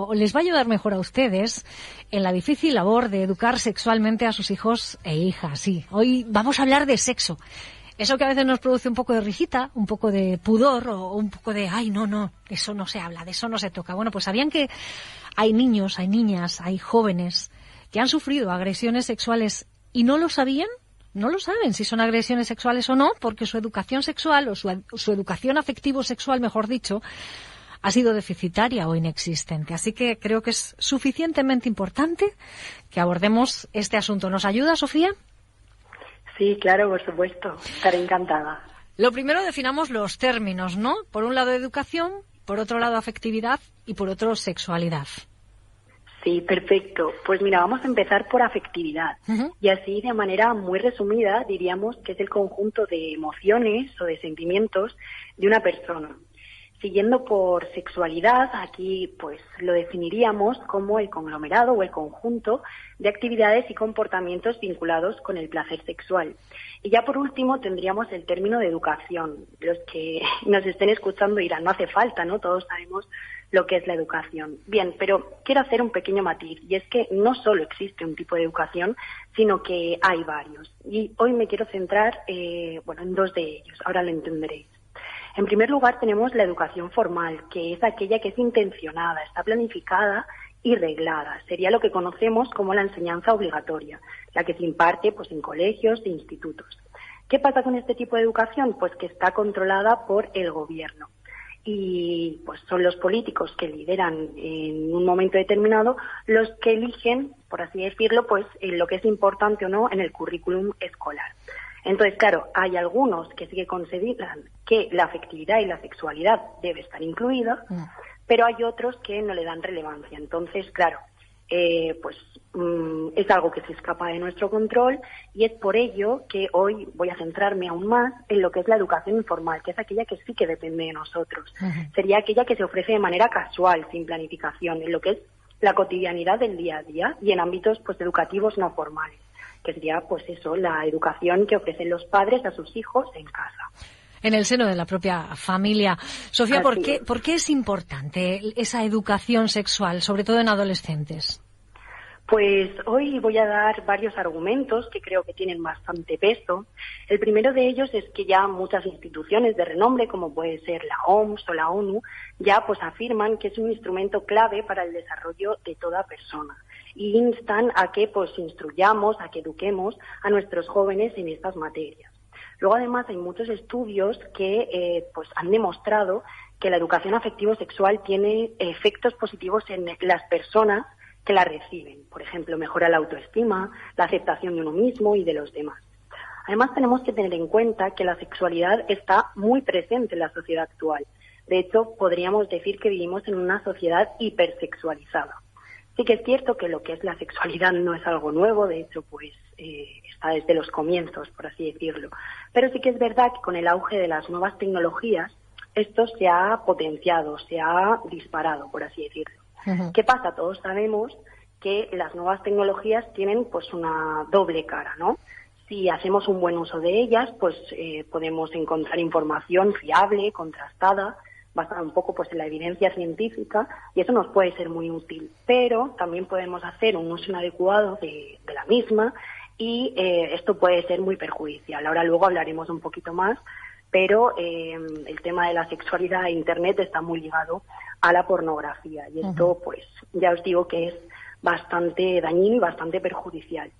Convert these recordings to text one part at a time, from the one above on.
o les va a ayudar mejor a ustedes en la difícil labor de educar sexualmente a sus hijos e hijas. Sí, hoy vamos a hablar de sexo. Eso que a veces nos produce un poco de risita, un poco de pudor o un poco de, ay, no, de eso no se habla, de eso no se toca. Bueno, pues ¿sabían que hay niños, hay niñas, hay jóvenes que han sufrido agresiones sexuales y no lo sabían? No lo saben si son agresiones sexuales o no, porque su educación sexual o su educación afectivo-sexual, mejor dicho, ha sido deficitaria o inexistente. Así que creo que es suficientemente importante que abordemos este asunto. ¿Nos ayuda, Sofía? Sí, claro, por supuesto. Estaré encantada. Lo primero, definamos los términos, ¿no? Por un lado, educación, por otro lado, afectividad y por otro, sexualidad. Sí, perfecto. Pues mira, vamos a empezar por afectividad. Y así, de manera muy resumida, diríamos que es el conjunto de emociones o de sentimientos de una persona. Siguiendo por sexualidad, aquí pues lo definiríamos como el conglomerado o el conjunto de actividades y comportamientos vinculados con el placer sexual. Y ya por último tendríamos el término de educación. Los que nos estén escuchando dirán, no hace falta, ¿no? Todos sabemos lo que es la educación. Bien, pero quiero hacer un pequeño matiz, y es que no solo existe un tipo de educación, sino que hay varios. Y hoy me quiero centrar en dos de ellos, ahora lo entenderéis. En primer lugar tenemos la educación formal, que es aquella que es intencionada, está planificada y reglada. Sería lo que conocemos como la enseñanza obligatoria, la que se imparte pues en colegios e institutos. ¿Qué pasa con este tipo de educación? Pues que está controlada por el gobierno. Y pues son los políticos que lideran en un momento determinado los que eligen, por así decirlo, pues lo que es importante o no en el currículum escolar. Entonces, claro, hay algunos que sí que consideran que la afectividad y la sexualidad debe estar incluida, pero hay otros que no le dan relevancia. Entonces, claro, es algo que se escapa de nuestro control y es por ello que hoy voy a centrarme aún más en lo que es la educación informal, que es aquella que sí que depende de nosotros. Sería aquella que se ofrece de manera casual, sin planificación, en lo que es la cotidianidad del día a día y en ámbitos pues educativos no formales, que sería pues eso, la educación que ofrecen los padres a sus hijos en casa. En el seno de la propia familia. Sofía, ¿por qué es importante esa educación sexual, sobre todo en adolescentes? Pues hoy voy a dar varios argumentos que creo que tienen bastante peso. El primero de ellos es que ya muchas instituciones de renombre, como puede ser la OMS o la ONU, ya pues afirman que es un instrumento clave para el desarrollo de toda persona. Y instan a que pues instruyamos, a que eduquemos a nuestros jóvenes en estas materias. Luego además hay muchos estudios que pues han demostrado que la educación afectivo-sexual tiene efectos positivos en las personas que la reciben. Por ejemplo, mejora la autoestima, la aceptación de uno mismo y de los demás. Además tenemos que tener en cuenta que la sexualidad está muy presente en la sociedad actual. De hecho, podríamos decir que vivimos en una sociedad hipersexualizada. Sí que es cierto que lo que es la sexualidad no es algo nuevo, de hecho, pues está desde los comienzos, por así decirlo. Pero sí que es verdad que con el auge de las nuevas tecnologías, esto se ha potenciado, se ha disparado, por así decirlo. ¿Qué pasa? Todos sabemos que las nuevas tecnologías tienen pues una doble cara, ¿no? Si hacemos un buen uso de ellas, pues podemos encontrar información fiable, contrastada, basada un poco pues en la evidencia científica, y eso nos puede ser muy útil. Pero también podemos hacer un uso inadecuado de la misma y esto puede ser muy perjudicial. Ahora luego hablaremos un poquito más, pero el tema de la sexualidad e Internet está muy ligado a la pornografía y esto pues ya os digo que es bastante dañino y bastante perjudicial.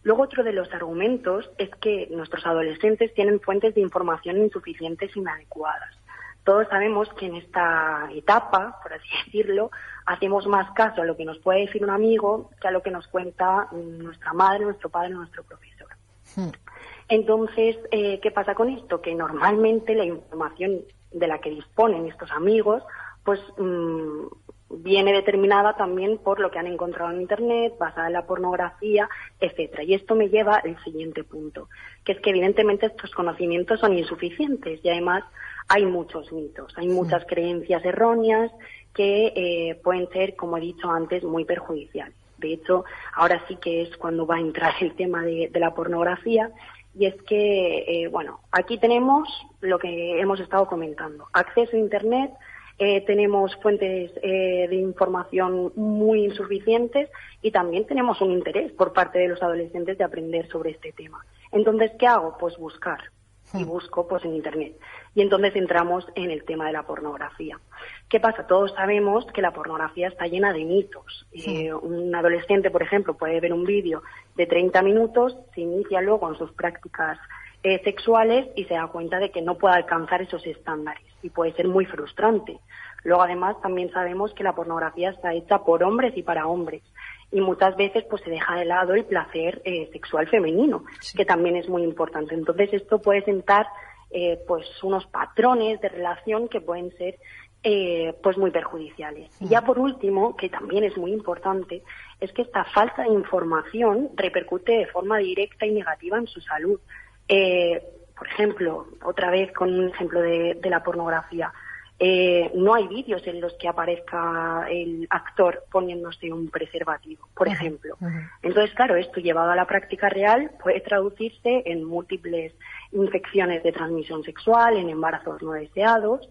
Luego otro de los argumentos es que nuestros adolescentes tienen fuentes de información insuficientes e inadecuadas. Todos sabemos que en esta etapa, por así decirlo, hacemos más caso a lo que nos puede decir un amigo que a lo que nos cuenta nuestra madre, nuestro padre, nuestro profesor. Entonces, ¿qué pasa con esto? Que normalmente la información de la que disponen estos amigos, pues viene determinada también por lo que han encontrado en Internet, basada en la pornografía, etcétera. Y esto me lleva al siguiente punto, que es que evidentemente estos conocimientos son insuficientes y además hay muchos mitos, hay muchas creencias erróneas que pueden ser, como he dicho antes, muy perjudiciales. De hecho, ahora sí que es cuando va a entrar el tema de la pornografía, y es que, aquí tenemos lo que hemos estado comentando, acceso a Internet tenemos fuentes de información muy insuficientes y también tenemos un interés por parte de los adolescentes de aprender sobre este tema. Entonces, ¿qué hago? Pues buscar. Y busco pues en Internet. Y entonces entramos en el tema de la pornografía. ¿Qué pasa? Todos sabemos que la pornografía está llena de mitos. Un adolescente, por ejemplo, puede ver un vídeo de 30 minutos, se inicia luego en sus prácticas sexuales y se da cuenta de que no puede alcanzar esos estándares y puede ser muy frustrante. Luego, además, también sabemos que la pornografía está hecha por hombres y para hombres. Y muchas veces pues se deja de lado el placer sexual femenino, que también es muy importante. Entonces esto puede sentar pues unos patrones de relación que pueden ser pues muy perjudiciales. Y ya por último, que también es muy importante, es que esta falta de información repercute de forma directa y negativa en su salud. Por ejemplo, otra vez con un ejemplo de la pornografía. No hay vídeos en los que aparezca el actor poniéndose un preservativo, por ejemplo. Entonces, claro, esto llevado a la práctica real puede traducirse en múltiples infecciones de transmisión sexual, en embarazos no deseados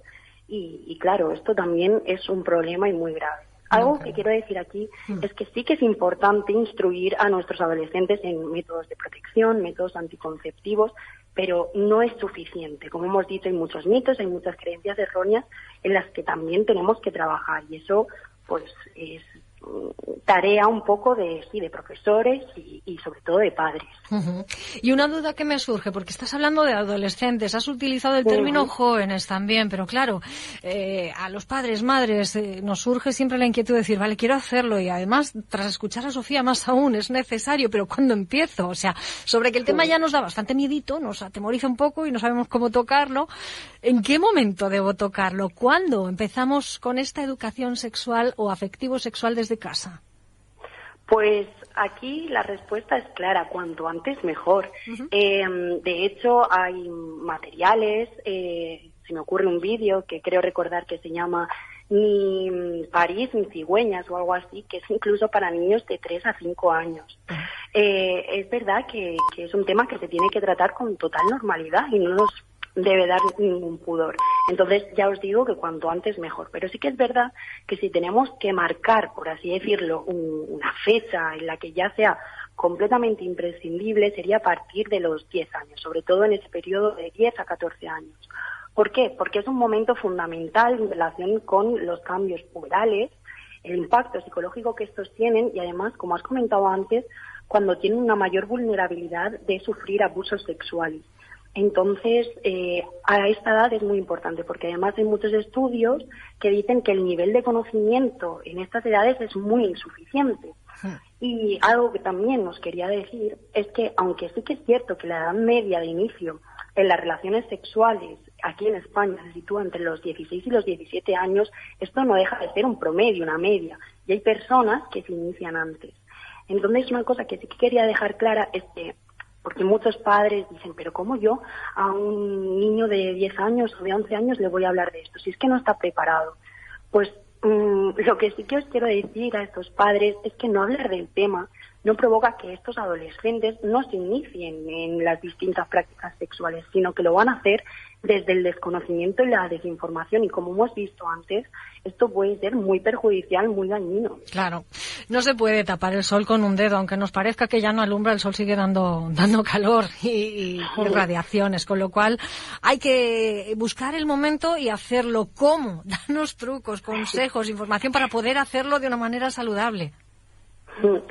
y claro, esto también es un problema y muy grave. Algo que quiero decir aquí es que sí que es importante instruir a nuestros adolescentes en métodos de protección, métodos anticonceptivos, pero no es suficiente. Como hemos dicho, hay muchos mitos, hay muchas creencias erróneas en las que también tenemos que trabajar y eso pues es tarea un poco de profesores y sobre todo de padres. Y una duda que me surge, porque estás hablando de adolescentes, has utilizado el término jóvenes también, pero claro, a los padres, madres, nos surge siempre la inquietud de decir, vale, quiero hacerlo y además, tras escuchar a Sofía más aún, es necesario, pero ¿cuándo empiezo? O sea, sobre que el tema ya nos da bastante miedito, nos atemoriza un poco y no sabemos cómo tocarlo. ¿En qué momento debo tocarlo? ¿Cuándo empezamos con esta educación sexual o afectivo-sexual desde casa? Pues aquí la respuesta es clara, cuanto antes mejor. De hecho, hay materiales, se me ocurre un vídeo que creo recordar que se llama Ni París ni cigüeñas o algo así, que es incluso para niños de 3 a 5 años. Es verdad que es un tema que se tiene que tratar con total normalidad y no nos debe dar ningún pudor. Entonces ya os digo que cuanto antes mejor. Pero sí que es verdad que si tenemos que marcar, por así decirlo, una fecha en la que ya sea completamente imprescindible, sería a partir de los 10 años, sobre todo en ese periodo de 10 a 14 años. ¿Por qué? Porque es un momento fundamental en relación con los cambios puberales, el impacto psicológico que estos tienen y además, como has comentado antes, cuando tienen una mayor vulnerabilidad de sufrir abusos sexuales. Entonces, a esta edad es muy importante porque además hay muchos estudios que dicen que el nivel de conocimiento en estas edades es muy insuficiente. Y algo que también nos quería decir es que, aunque sí que es cierto que la edad media de inicio en las relaciones sexuales aquí en España se sitúa entre los 16 y los 17 años, esto no deja de ser un promedio, una media. Y hay personas que se inician antes. Entonces, una cosa que sí que quería dejar clara es que porque muchos padres dicen, pero ¿cómo yo a un niño de 10 años o de 11 años le voy a hablar de esto? Si es que no está preparado. Pues lo que sí que os quiero decir a estos padres es que no hablar del tema no provoca que estos adolescentes no se inicien en las distintas prácticas sexuales, sino que lo van a hacer desde el desconocimiento y la desinformación. Y como hemos visto antes, esto puede ser muy perjudicial, muy dañino. Claro, no se puede tapar el sol con un dedo, aunque nos parezca que ya no alumbra, el sol sigue dando calor y radiaciones, con lo cual hay que buscar el momento y hacerlo. ¿Cómo? Danos trucos, consejos, información para poder hacerlo de una manera saludable.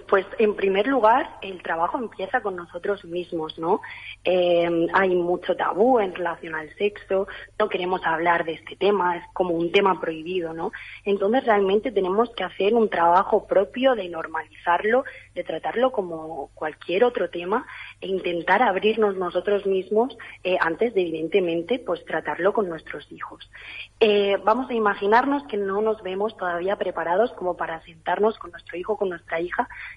Pues en primer lugar el trabajo empieza con nosotros mismos, ¿no? Hay mucho tabú en relación al sexo, no queremos hablar de este tema, es como un tema prohibido, ¿no? Entonces realmente tenemos que hacer un trabajo propio de normalizarlo, de tratarlo como cualquier otro tema e intentar abrirnos nosotros mismos antes de evidentemente pues tratarlo con nuestros hijos. Vamos a imaginarnos que no nos vemos todavía preparados como para sentarnos con nuestro hijo, con nuestra hija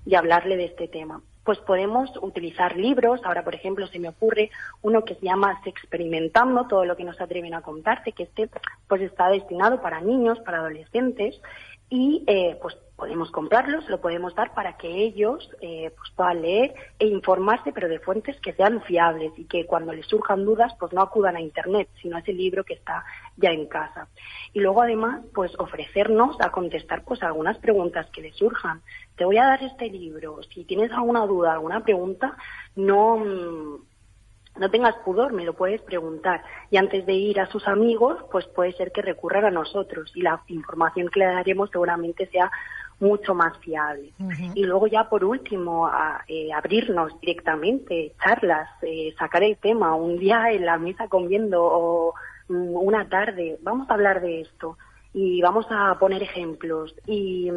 y hablarle de este tema. Pues podemos utilizar libros. Ahora, por ejemplo, se me ocurre uno que se llama Sexperimentando, todo lo que nos atreven a contarte, que pues está destinado para niños, para adolescentes y pues podemos comprarlos, lo podemos dar para que ellos pues puedan leer e informarse, pero de fuentes que sean fiables y que cuando les surjan dudas pues no acudan a internet, sino a ese libro que está ya en casa. Y luego además pues ofrecernos a contestar pues algunas preguntas que les surjan. Te voy a dar este libro, si tienes alguna duda, alguna pregunta, no tengas pudor, me lo puedes preguntar. Y antes de ir a sus amigos, pues puede ser que recurran a nosotros y la información que le daremos seguramente sea mucho más fiable. Uh-huh. Y luego ya por último, abrirnos directamente, charlas, sacar el tema, un día en la mesa comiendo o una tarde, vamos a hablar de esto. Y vamos a poner ejemplos y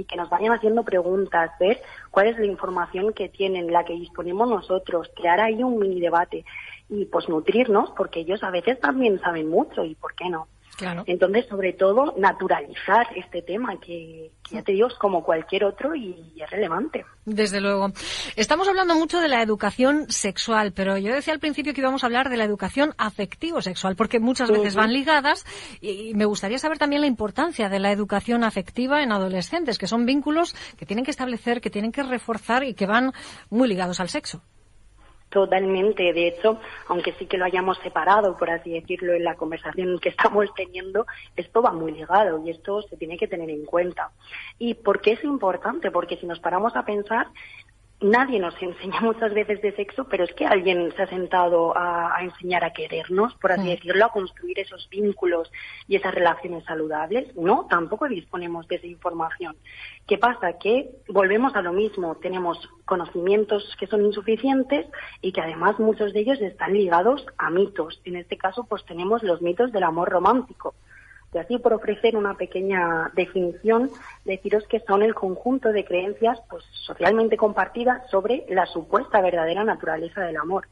que nos vayan haciendo preguntas, ver cuál es la información que tienen, la que disponemos nosotros, crear ahí un mini debate y pues nutrirnos, porque ellos a veces también saben mucho y ¿por qué no? Claro. Entonces, sobre todo, naturalizar este tema que ya te digo, es como cualquier otro y es relevante. Desde luego. Estamos hablando mucho de la educación sexual, pero yo decía al principio que íbamos a hablar de la educación afectivo-sexual, porque muchas veces van ligadas y me gustaría saber también la importancia de la educación afectiva en adolescentes, que son vínculos que tienen que establecer, que tienen que reforzar y que van muy ligados al sexo. Totalmente. De hecho, aunque sí que lo hayamos separado, por así decirlo, en la conversación que estamos teniendo, esto va muy ligado y esto se tiene que tener en cuenta. ¿Y por qué es importante? Porque si nos paramos a pensar, nadie nos enseña muchas veces de sexo, pero es que alguien se ha sentado a enseñar a querernos, por así decirlo, a construir esos vínculos y esas relaciones saludables. No, tampoco disponemos de esa información. ¿Qué pasa? Que volvemos a lo mismo. Tenemos conocimientos que son insuficientes y que además muchos de ellos están ligados a mitos. En este caso, pues tenemos los mitos del amor romántico. Y así, por ofrecer una pequeña definición, deciros que son el conjunto de creencias pues socialmente compartidas sobre la supuesta verdadera naturaleza del amor.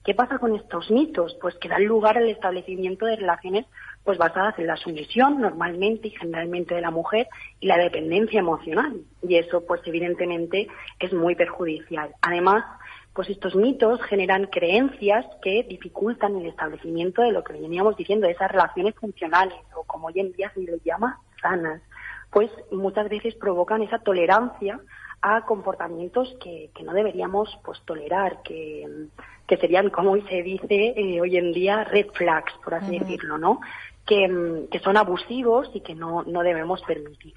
¿Qué pasa con estos mitos? Pues que dan lugar al establecimiento de relaciones pues basadas en la sumisión, normalmente y generalmente de la mujer, y la dependencia emocional. Y eso, pues evidentemente, es muy perjudicial. Además, pues estos mitos generan creencias que dificultan el establecimiento de lo que veníamos diciendo, de esas relaciones funcionales, o como hoy en día se les llama, sanas. Pues muchas veces provocan esa tolerancia a comportamientos que no deberíamos pues tolerar, que serían, como hoy se dice hoy en día, red flags, por así decirlo, ¿no? Que son abusivos y que no debemos permitir.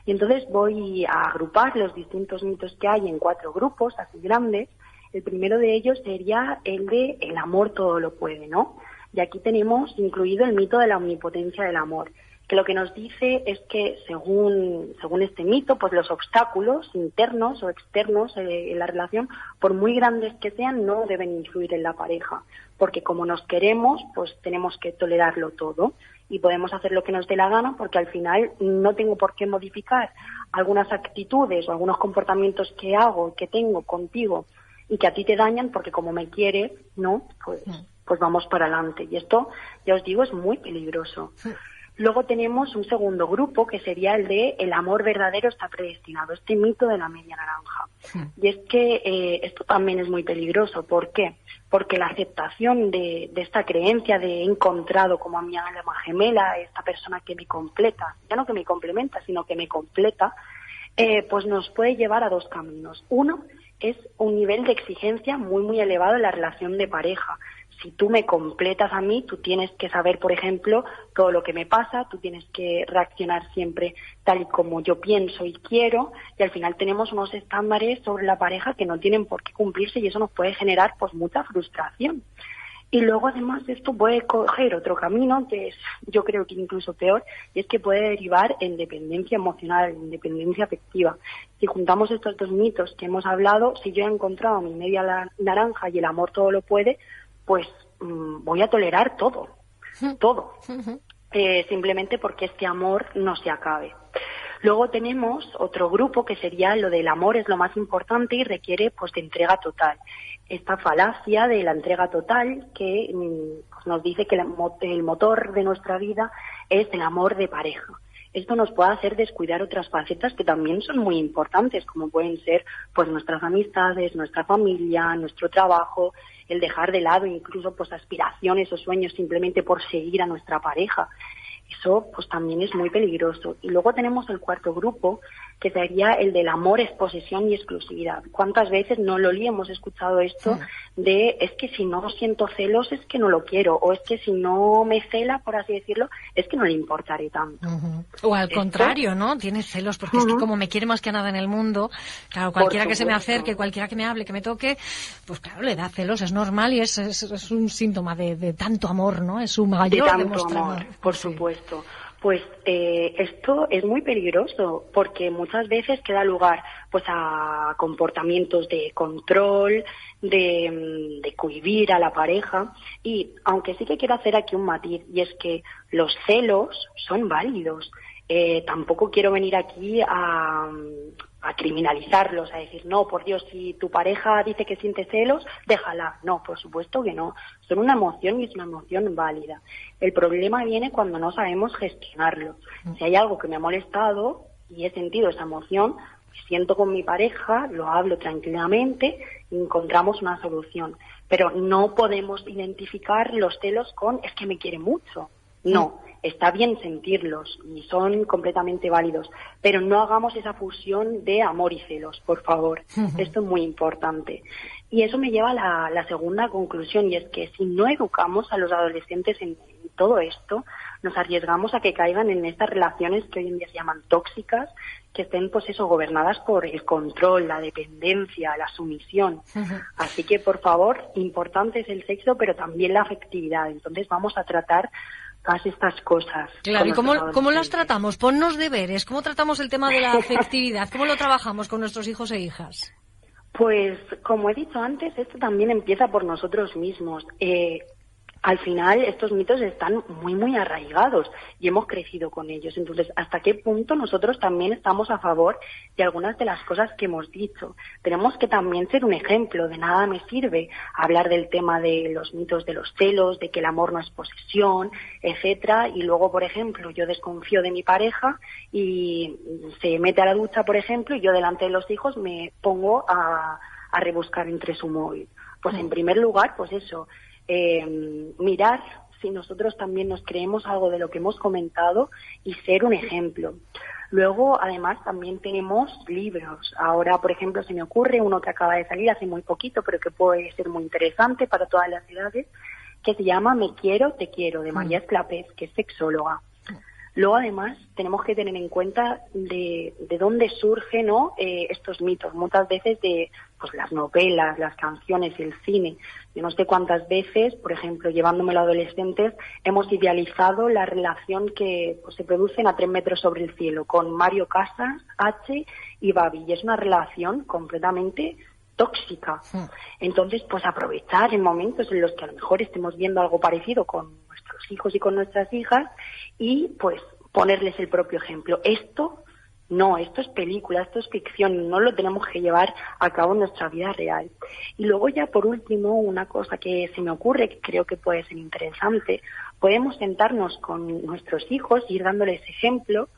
Y entonces voy a agrupar los distintos mitos que hay en 4 grupos así grandes. El primero de ellos sería el de el amor todo lo puede, ¿no? Y aquí tenemos incluido el mito de la omnipotencia del amor, que lo que nos dice es que según este mito, pues los obstáculos internos o externos en la relación, por muy grandes que sean, no deben influir en la pareja, porque como nos queremos, pues tenemos que tolerarlo todo y podemos hacer lo que nos dé la gana, porque al final no tengo por qué modificar algunas actitudes o algunos comportamientos que hago y que tengo contigo y que a ti te dañan, porque como me quieres, ¿no? Pues vamos para adelante. Y esto, ya os digo, es muy peligroso. Luego tenemos un segundo grupo, que sería el de el amor verdadero está predestinado, este mito de la media naranja. Y es que esto también es muy peligroso. ¿Por qué? Porque la aceptación de esta creencia de he encontrado como a mi alma gemela, esta persona que me completa, ya no que me complementa, sino que me completa, pues nos puede llevar a 2 caminos. Uno es un nivel de exigencia muy, muy elevado en la relación de pareja. Si tú me completas a mí, tú tienes que saber, por ejemplo, todo lo que me pasa, tú tienes que reaccionar siempre tal y como yo pienso y quiero, y al final tenemos unos estándares sobre la pareja que no tienen por qué cumplirse y eso nos puede generar pues mucha frustración. Y luego además esto puede coger otro camino que es, yo creo que incluso peor, y es que puede derivar en dependencia emocional, en dependencia afectiva. Si juntamos estos 2 mitos que hemos hablado, si yo he encontrado mi media naranja y el amor todo lo puede, pues voy a tolerar todo, simplemente porque este amor no se acabe. Luego tenemos otro grupo que sería lo del amor es lo más importante y requiere pues de entrega total. Esta falacia de la entrega total que pues, nos dice que el motor de nuestra vida es el amor de pareja. Esto nos puede hacer descuidar otras facetas que también son muy importantes, como pueden ser pues nuestras amistades, nuestra familia, nuestro trabajo, el dejar de lado incluso pues aspiraciones o sueños simplemente por seguir a nuestra pareja. Eso pues también es muy peligroso. Y luego tenemos el cuarto grupo, que sería el del amor es posesión y exclusividad. ¿Cuántas veces no Loli hemos escuchado esto de es que si no siento celos es que no lo quiero, o es que si no me cela, por así decirlo, es que no le importaré tanto? O al contrario, ¿no? Tienes celos porque es que como me quiere más que nada en el mundo, claro, cualquiera que se me acerque, cualquiera que me hable, que me toque, pues claro, le da celos, es normal y es un síntoma de tanto amor, ¿no? Es su mayor demostrador. Amor, por supuesto. Pues esto es muy peligroso porque muchas veces queda lugar pues a comportamientos de control, de cohibir a la pareja, y aunque sí que quiero hacer aquí un matiz, y es que los celos son válidos. Tampoco quiero venir aquí a criminalizarlos, a decir, no, por Dios, si tu pareja dice que siente celos, déjala. No, por supuesto que no. Son una emoción y es una emoción válida. El problema viene cuando no sabemos gestionarlo. Si hay algo que me ha molestado y he sentido esa emoción, me siento con mi pareja, lo hablo tranquilamente y encontramos una solución. Pero no podemos identificar los celos con es que me quiere mucho. No. Está bien sentirlos y son completamente válidos, pero no hagamos esa fusión de amor y celos, por favor. Esto es muy importante. Y eso me lleva a la segunda conclusión, y es que si no educamos a los adolescentes en todo esto, nos arriesgamos a que caigan en estas relaciones que hoy en día se llaman tóxicas, que estén, pues eso, gobernadas por el control, la dependencia, la sumisión. Así que, por favor, importante es el sexo, pero también la afectividad. Entonces vamos a tratar todas estas cosas. Claro, ¿y cómo las tratamos? Ponnos deberes. ¿Cómo tratamos el tema de la afectividad? ¿Cómo lo trabajamos con nuestros hijos e hijas? Pues, como he dicho antes, esto también empieza por nosotros mismos. Al final, estos mitos están muy, muy arraigados y hemos crecido con ellos. Entonces, ¿hasta qué punto nosotros también estamos a favor de algunas de las cosas que hemos dicho? Tenemos que también ser un ejemplo. De nada me sirve hablar del tema de los mitos de los celos, de que el amor no es posesión, etcétera, y luego, por ejemplo, yo desconfío de mi pareja y se mete a la ducha, por ejemplo, y yo delante de los hijos me pongo a rebuscar entre su móvil. Pues en primer lugar, pues eso, mirar si nosotros también nos creemos algo de lo que hemos comentado y ser un ejemplo. Luego, además, también tenemos libros. Ahora, por ejemplo, se me ocurre uno que acaba de salir hace muy poquito, pero que puede ser muy interesante para todas las edades, que se llama Me quiero, te quiero, de María Esclapez, que es sexóloga. Luego, además, tenemos que tener en cuenta de dónde surgen, ¿no?, estos mitos. Muchas veces de pues las novelas, las canciones, el cine. Yo no sé cuántas veces, por ejemplo, llevándomelo a adolescentes, hemos idealizado la relación que pues, se producen a 3 metros sobre el cielo con Mario Casas, H y Babi. Y es una relación completamente tóxica. Entonces, pues aprovechar en momentos en los que a lo mejor estemos viendo algo parecido con nuestros hijos y con nuestras hijas y pues ponerles el propio ejemplo. Esto es película, esto es ficción, no lo tenemos que llevar a cabo en nuestra vida real. Y luego ya por último, una cosa que se me ocurre que creo que puede ser interesante, podemos sentarnos con nuestros hijos y ir dándoles ejemplos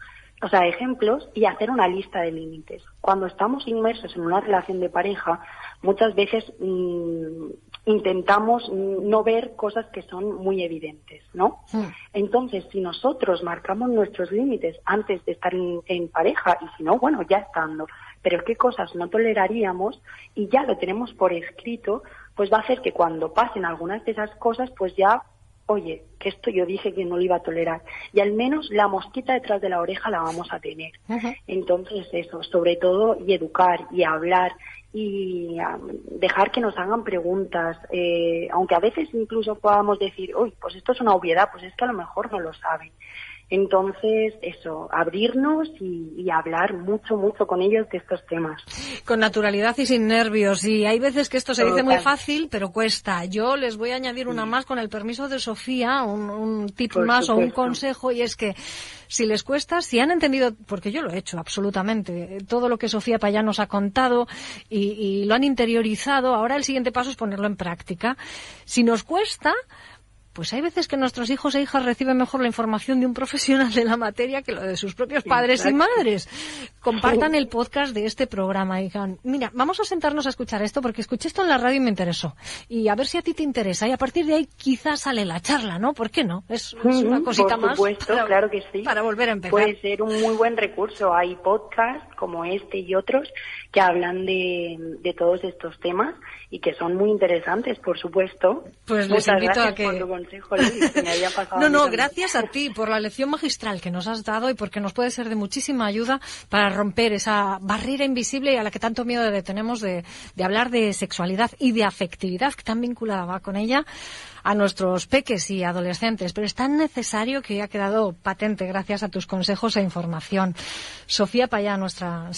y hacer una lista de límites. Cuando estamos inmersos en una relación de pareja, muchas veces intentamos no ver cosas que son muy evidentes, ¿no? Entonces, si nosotros marcamos nuestros límites antes de estar en pareja, y si no, bueno, ya estando, pero qué cosas no toleraríamos y ya lo tenemos por escrito, pues va a hacer que cuando pasen algunas de esas cosas, pues ya, oye, que esto yo dije que no lo iba a tolerar. Y al menos la mosquita detrás de la oreja la vamos a tener. Entonces eso, sobre todo, y educar, y hablar, y dejar que nos hagan preguntas. Aunque a veces incluso podamos decir, uy, pues esto es una obviedad, pues es que a lo mejor no lo saben. Entonces, eso, abrirnos y hablar mucho, mucho con ellos de estos temas. Con naturalidad y sin nervios. Y hay veces que esto se dice muy fácil, pero cuesta. Yo les voy a añadir una más con el permiso de Sofía, un tip Por más supuesto. o un consejo, y es que si les cuesta, si han entendido, porque yo lo he hecho absolutamente, todo lo que Sofía Payá nos ha contado y lo han interiorizado, ahora el siguiente paso es ponerlo en práctica. Si nos cuesta, pues hay veces que nuestros hijos e hijas reciben mejor la información de un profesional de la materia que lo de sus propios padres y madres. Compartan el podcast de este programa y digan, mira, vamos a sentarnos a escuchar esto porque escuché esto en la radio y me interesó. Y a ver si a ti te interesa. Y a partir de ahí quizás sale la charla, ¿no? ¿Por qué no? Es una cosita por supuesto, más claro que sí. para volver a empezar. Puede ser un muy buen recurso. Hay podcasts como este y otros que hablan de todos estos temas y que son muy interesantes, por supuesto. Pues les invito a que... por tu consejo, Liz, que me había pasado No, gracias a ti por la lección magistral que nos has dado y porque nos puede ser de muchísima ayuda para romper esa barrera invisible a la que tanto miedo le tenemos de hablar de sexualidad y de afectividad, que tan vinculada va con ella a nuestros peques y adolescentes. Pero es tan necesario que ha quedado patente gracias a tus consejos e información. Sofía Payá, nuestra